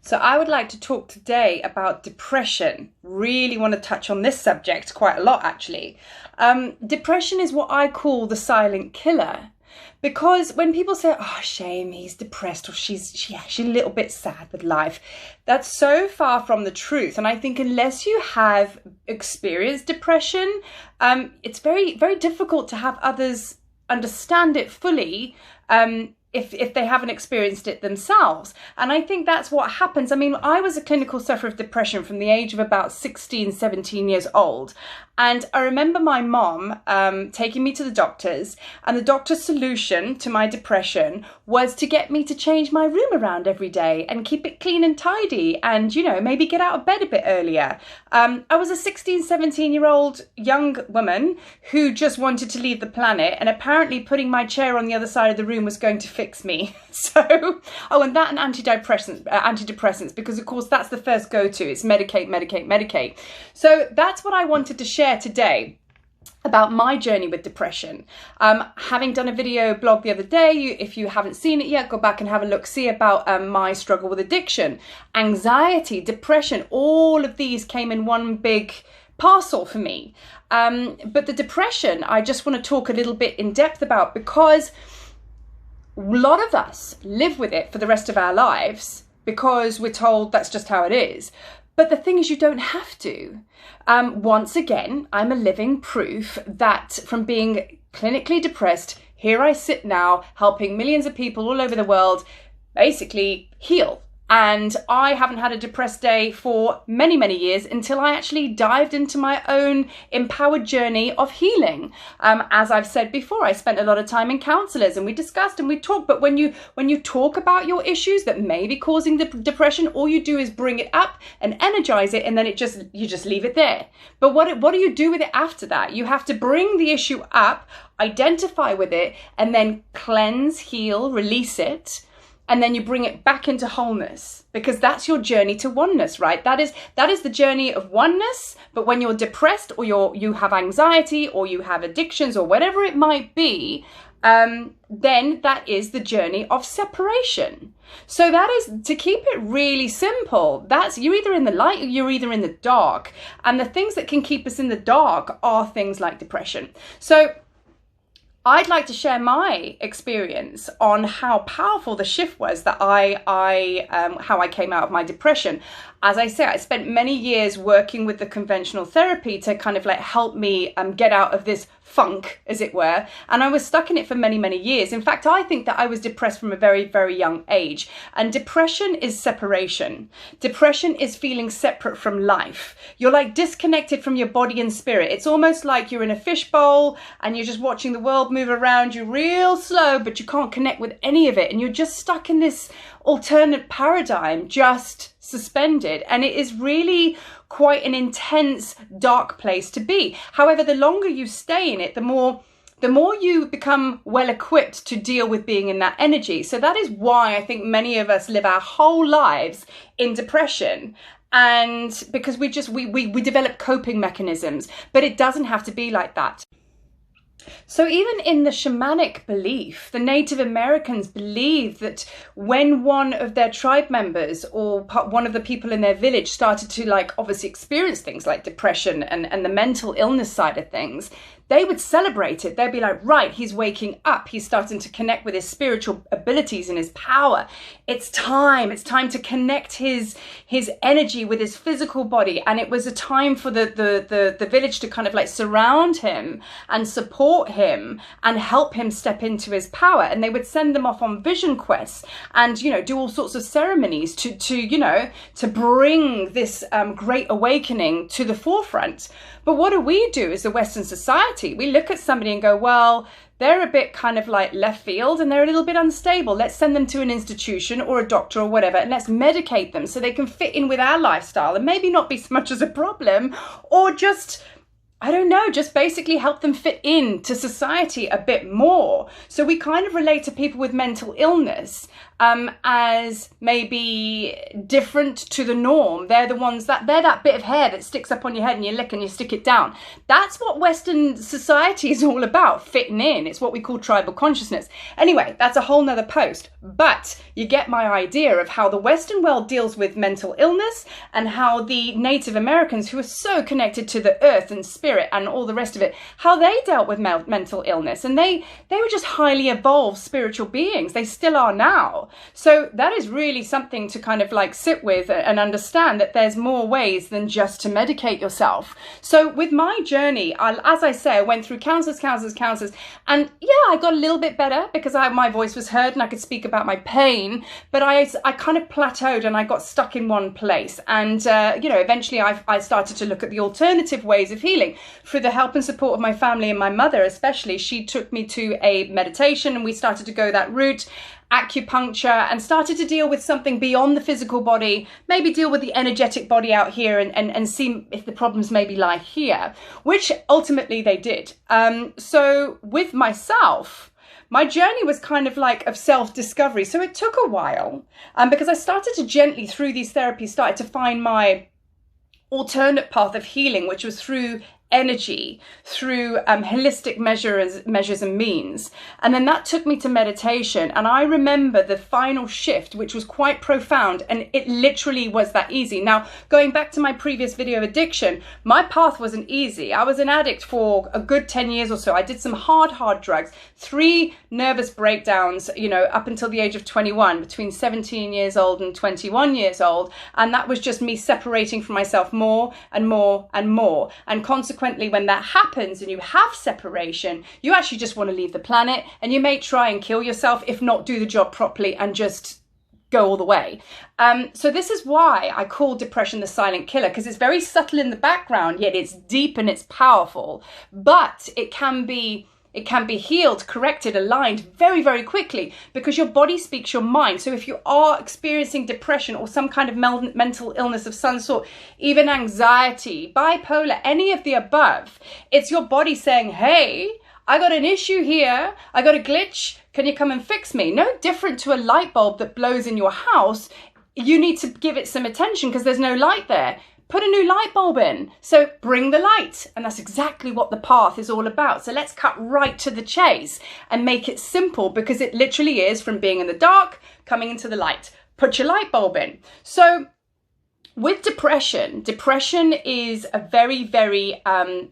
So I would like to talk today about depression. Really want to touch on this subject quite a lot, actually. Depression is what I call the silent killer. Because when people say, oh, shame, he's depressed, or she's a little bit sad with life, that's so far from the truth. And I think unless you have experienced depression, it's very, very difficult to have others understand it fully, if they haven't experienced it themselves. And I think that's what happens. I mean, I was a clinical sufferer of depression from the age of about 16, 17 years old. And I remember my mom taking me to the doctors, and the doctor's solution to my depression was to get me to change my room around every day and keep it clean and tidy and, maybe get out of bed a bit earlier. I was a 16, 17-year-old young woman who just wanted to leave the planet, and apparently putting my chair on the other side of the room was going to fix me. So, and that and antidepressants, because of course that's the first go-to. It's medicate, medicate, medicate. So that's what I wanted to share today about my journey with depression. Having done a video blog the other day, if you haven't seen it yet, go back and have a look, see about my struggle with addiction, anxiety, depression, all of these came in one big parcel for me. But the depression, I just want to talk a little bit in depth about, because a lot of us live with it for the rest of our lives because we're told that's just how it is. But the thing is, you don't have to. Once again, I'm a living proof that from being clinically depressed, here I sit now helping millions of people all over the world basically heal. And I haven't had a depressed day for many, many years until I actually dived into my own empowered journey of healing. As I've said before, I spent a lot of time in counsellors, and we discussed and we talked. But when you talk about your issues that may be causing the depression, all you do is bring it up and energize it, and then you just leave it there. But what do you do with it after that? You have to bring the issue up, identify with it, and then cleanse, heal, release it. And then you bring it back into wholeness, because that's your journey to oneness, right? That is the journey of oneness. But when you're depressed, or you have anxiety, or you have addictions, or whatever it might be, then that is the journey of separation. So that is, to keep it really simple, you're either in the light or you're either in the dark. And the things that can keep us in the dark are things like depression. So I'd like to share my experience on how powerful the shift was that how I came out of my depression. As I say, I spent many years working with the conventional therapy to kind of help me get out of this funk, as it were. And I was stuck in it for many, many years. In fact, I think that I was depressed from a very, very young age. And depression is separation. Depression is feeling separate from life. You're disconnected from your body and spirit. It's almost like you're in a fishbowl and you're just watching the world move around you real slow, but you can't connect with any of it. And you're just stuck in this alternate paradigm, just suspended. And it is really quite an intense, dark place to be. However, the longer you stay in it, the more you become well equipped to deal with being in that energy. So that is why I think many of us live our whole lives in depression. And because we develop coping mechanisms, but it doesn't have to be like that. So even in the shamanic belief, the Native Americans believed that when one of their tribe members or one of the people in their village started to obviously experience things like depression and the mental illness side of things, they would celebrate it. They'd be like, right, he's waking up. He's starting to connect with his spiritual abilities and his power. It's time to connect his energy with his physical body. And it was a time for the village to kind of surround him and support him and help him step into his power. And they would send them off on vision quests and, do all sorts of ceremonies to bring this great awakening to the forefront. But what do as the Western society? We look at somebody and go, well, they're a bit kind of left field and they're a little bit unstable. Let's send them to an institution or a doctor or whatever, and let's medicate them so they can fit in with our lifestyle and maybe not be so much as a problem, or just basically help them fit into society a bit more. So we kind of relate to people with mental illness as maybe different to the norm. They're the ones they're that bit of hair that sticks up on your head and you lick and you stick it down. That's what Western society is all about, fitting in. It's what we call tribal consciousness. Anyway, that's a whole nother post, but you get my idea of how the Western world deals with mental illness and how the Native Americans, who are so connected to the earth and spirit and all the rest of it, how they dealt with mental illness. And they were just highly evolved spiritual beings. They still are now. So that is really something to kind of like sit with and understand, that there's more ways than just to medicate yourself. So with my journey, as I say, I went through counselors, and yeah, I got a little bit better because my voice was heard and I could speak about my pain, but I kind of plateaued and I got stuck in one place. And, eventually I started to look at the alternative ways of healing through the help and support of my family, and my mother especially. She took me to a meditation and we started to go that route, acupuncture, and started to deal with something beyond the physical body, maybe deal with the energetic body out here and see if the problems maybe lie here, which ultimately they did. So with myself, my journey was kind of like of self-discovery. So it took a while because I started to gently, through these therapies, started to find my alternate path of healing, which was through energy, through holistic measures and means. And then that took me to meditation. And I remember the final shift, which was quite profound, and it literally was that easy. Now, going back to my previous video of addiction, my path wasn't easy. I was an addict for a good 10 years or so. I did some hard drugs, 3 nervous breakdowns, up until the age of 21, between 17 years old and 21 years old. And that was just me separating from myself more and more and more. And consequently, when that happens and you have separation, you actually just want to leave the planet, and you may try and kill yourself, if not do the job properly and just go all the way. So this is why I call depression the silent killer, because it's very subtle in the background, yet it's deep and it's powerful. But it can be healed, corrected, aligned very, very quickly, because your body speaks your mind. So if you are experiencing depression or some kind of mental illness of some sort, even anxiety, bipolar, any of the above, it's your body saying, hey, I got an issue here. I got a glitch. Can you come and fix me? No different to a light bulb that blows in your house. You need to give it some attention because there's no light there. Put a new light bulb in. So bring the light. And that's exactly what the path is all about. So let's cut right to the chase and make it simple, because it literally is from being in the dark, coming into the light. Put your light bulb in. So with depression is a very, very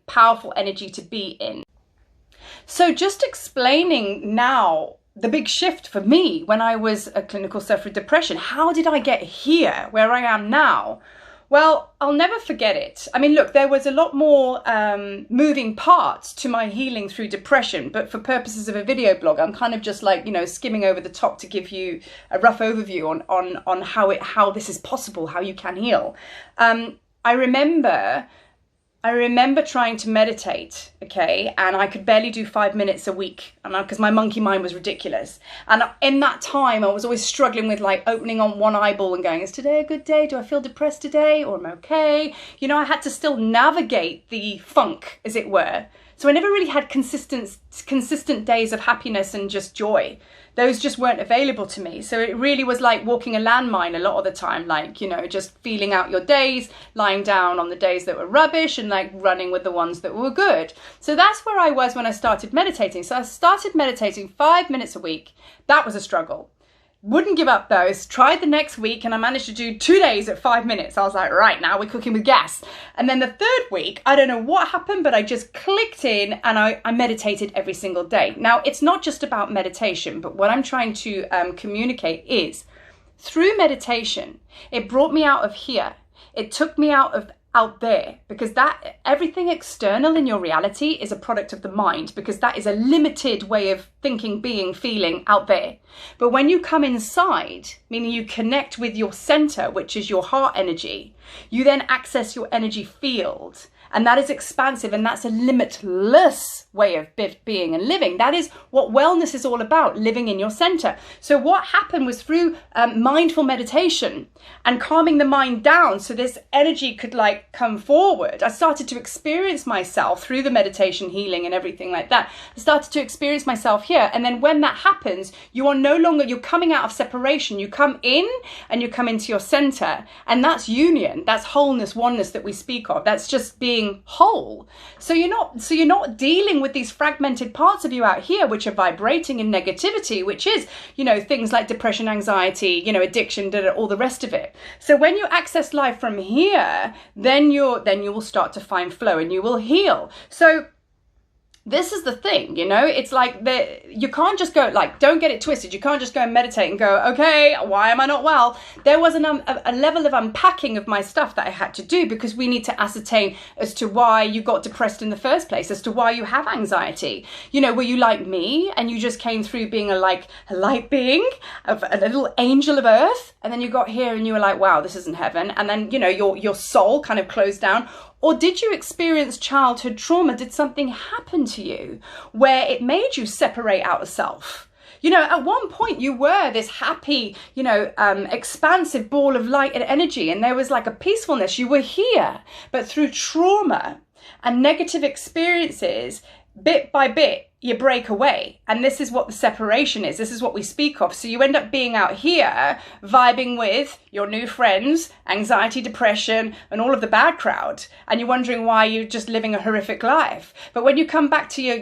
powerful energy to be in. So just explaining now the big shift for me when I was a clinical sufferer of depression. How did I get here, where I am now? Well, I'll never forget it. I mean, look, there was a lot more moving parts to my healing through depression, but for purposes of a video blog, I'm kind of just like, skimming over the top to give you a rough overview on how this is possible, how you can heal. I remember trying to meditate, okay, and I could barely do 5 minutes a week, and because my monkey mind was ridiculous. And in that time, I was always struggling with like opening on one eyeball and going, is today a good day? Do I feel depressed today? Or am I okay? I had to still navigate the funk, as it were. So I never really had consistent days of happiness and just joy. Those just weren't available to me. So it really was like walking a landmine a lot of the time, like, just feeling out your days, lying down on the days that were rubbish and like running with the ones that were good. So that's where I was when I started meditating. So I started meditating 5 minutes a week. That was a struggle. Wouldn't give up those. Tried the next week and I managed to do 2 days at 5 minutes. I was like, right, now we're cooking with gas. And then the third week, I don't know what happened, but I just clicked in and I meditated every single day. Now, it's not just about meditation, but what I'm trying to communicate is through meditation, it brought me out of here. It took me out there, because that everything external in your reality is a product of the mind, because that is a limited way of thinking, being, feeling out there. But when you come inside, meaning you connect with your center, which is your heart energy, you then access your energy field. And that is expansive, and that's a limitless way of being and living. That is what wellness is all about, living in your center. So what happened was through mindful meditation and calming the mind down so this energy could like come forward, I started to experience myself through the meditation healing and everything like that. I started to experience myself here. And then when that happens, you are no longer, you're coming out of separation. You come in and you come into your center. And that's union. That's wholeness, oneness that we speak of. That's just being whole. So you're not dealing with these fragmented parts of you out here, which are vibrating in negativity, which is, you know, things like depression, anxiety, you know, addiction, all the rest of it. So when you access life from here, then you will start to find flow and you will heal. So this is the thing, you know, it's like you can't just go, like, don't get it twisted. You can't just go and meditate and go, okay, why am I not well? There was a level of unpacking of my stuff that I had to do, because we need to ascertain as to why you got depressed in the first place, as to why you have anxiety. You know, were you like me and you just came through being a light being, of a little angel of earth, and then you got here and you were like, wow, this isn't heaven. And then, you know, your soul kind of closed down. Or did you experience childhood trauma? Did something happen to you where it made you separate out of self? You know, at one point you were this happy, you know, expansive ball of light and energy, and there was like a peacefulness. You were here, but through trauma and negative experiences, bit by bit, you break away. And this is what the separation is. This is what we speak of. So you end up being out here, vibing with your new friends, anxiety, depression, and all of the bad crowd. And you're wondering why you're just living a horrific life. But when you come back to your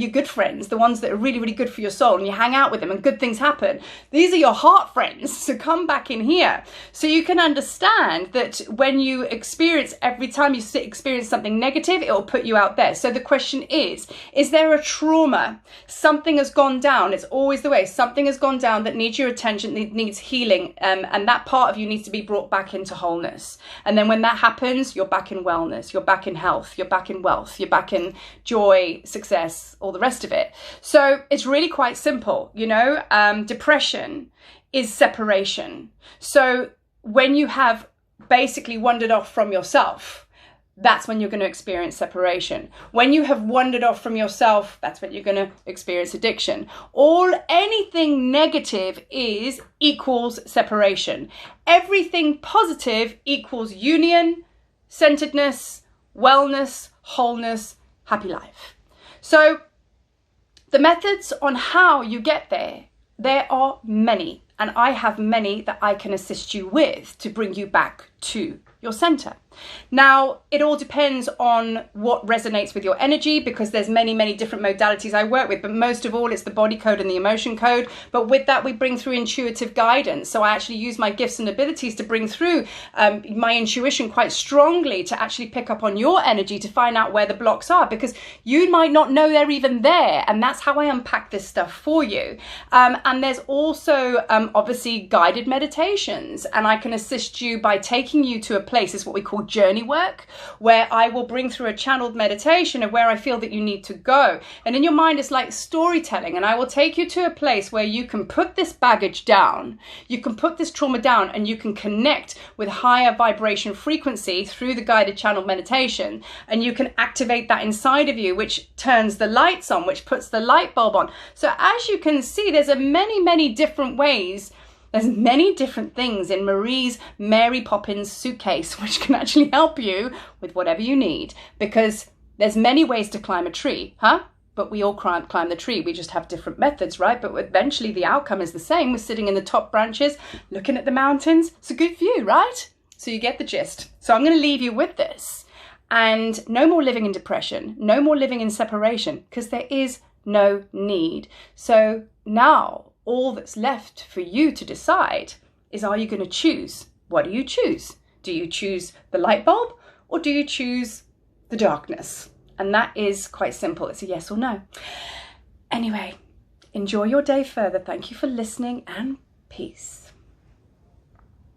good friends, the ones that are really, really good for your soul, and you hang out with them and good things happen, these are your heart friends. So come back in here. So you can understand that when you experience, every time you experience something negative, it will put you out there. So the question is there a trauma? Something has gone down. It's always the way. Something has gone down that needs your attention, that needs healing. And that part of you needs to be brought back into wholeness. And then when that happens, you're back in wellness, you're back in health, you're back in wealth, you're back in joy, success, all the rest of it. So it's really quite simple. You know, depression is separation. So when you have basically wandered off from yourself, that's when you're going to experience separation. When you have wandered off from yourself, that's when you're going to experience addiction. Anything negative equals separation. Everything positive equals union, centeredness, wellness, wholeness, happy life. So the methods on how you get there are many, and I have many that I can assist you with to bring you back to your center. Now, it all depends on what resonates with your energy, because there's many, many different modalities I work with, but most of all, it's the body code and the emotion code. But with that, we bring through intuitive guidance. So I actually use my gifts and abilities to bring through my intuition quite strongly to actually pick up on your energy to find out where the blocks are, because you might not know they're even there. And that's how I unpack this stuff for you. And there's also obviously guided meditations, and I can assist you by taking you to a place, is what we call journey work, where I will bring through a channeled meditation of where I feel that you need to go. And in your mind, it's like storytelling, and I will take you to a place where you can put this baggage down, you can put this trauma down, and you can connect with higher vibration frequency through the guided channeled meditation. And you can activate that inside of you, which turns the lights on, which puts the light bulb on. So as you can see, there's many, many different ways. There's many different things in Marie's Mary Poppins suitcase, which can actually help you with whatever you need, because there's many ways to climb a tree, But we all climb the tree. We just have different methods, right? But eventually the outcome is the same. We're sitting in the top branches, looking at the mountains. It's a good view, right? So you get the gist. So I'm going to leave you with this. And no more living in depression, no more living in separation, because there is no need. So now, all that's left for you to decide is, are you going to choose? What do you choose? Do you choose the light bulb, or do you choose the darkness? And that is quite simple. It's a yes or no. Anyway, enjoy your day further. Thank you for listening, and peace.